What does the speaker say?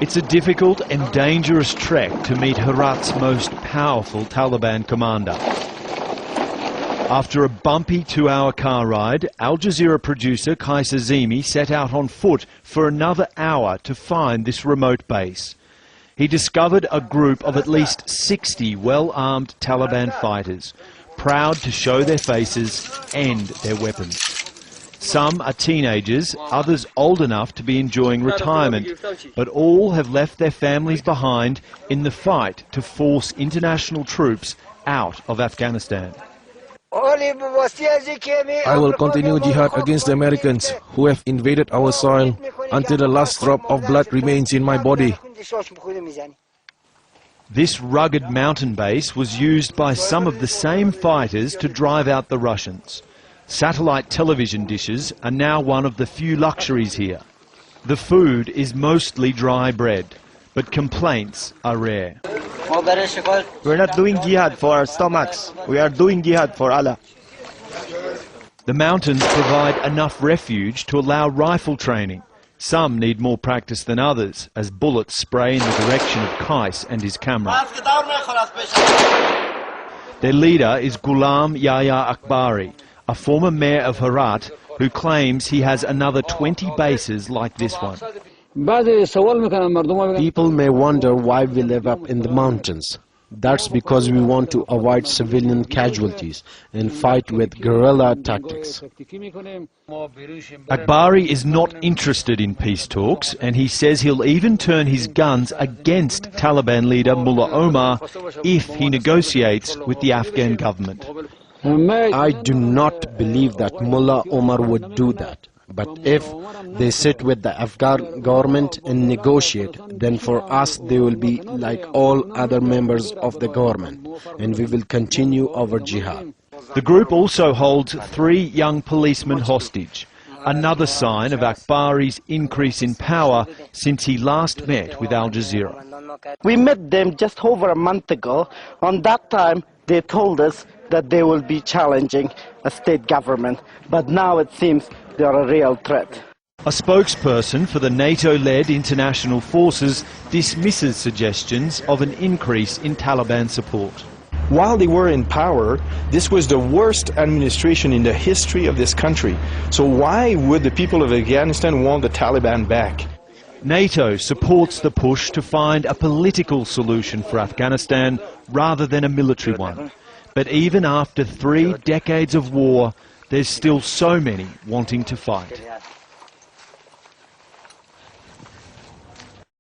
It's a difficult and dangerous trek to meet Herat's most powerful Taliban commander. After a bumpy 2-hour car ride, Al Jazeera producer Qais Azimi set out on foot for another hour to find this remote base. He discovered a group of at least 60 well-armed Taliban fighters, proud to show their faces and their weapons. Some are teenagers, others old enough to be enjoying retirement, but all have left their families behind in the fight to force international troops out of Afghanistan. I will continue jihad against the Americans who have invaded our soil until the last drop of blood remains in my body. This rugged mountain base was used by some of the same fighters to drive out the Russians. Satellite television dishes are now one of the few luxuries here. The food is mostly dry bread, but complaints are rare. We're not doing jihad for our stomachs. We are doing jihad for Allah. The mountains provide enough refuge to allow rifle training. Some need more practice than others, as bullets spray in the direction of Qais and his camera. Their leader is Ghulam Yahya Akbari, a former mayor of Herat who claims he has another 20 bases like this one. People may wonder why we live up in the mountains. That's because we want to avoid civilian casualties and fight with guerrilla tactics. Akbari is not interested in peace talks, and he says he'll even turn his guns against Taliban leader Mullah Omar if he negotiates with the Afghan government. I do not believe that Mullah Omar would do that. But if they sit with the Afghan government and negotiate, then for us they will be like all other members of the government, and we will continue our jihad. The group also holds 3 young policemen hostage, another sign of Akbari's increase in power since he last met with Al Jazeera. We met them just over a month ago. On that time, they told us that they will be challenging a state government, but now it seems they are a real threat. A spokesperson for the NATO-led international forces dismisses suggestions of an increase in Taliban support. While they were in power, this was the worst administration in the history of this country. So why would the people of Afghanistan want the Taliban back? NATO supports the push to find a political solution for Afghanistan rather than a military one. But even after 3 decades of war, there's still so many wanting to fight.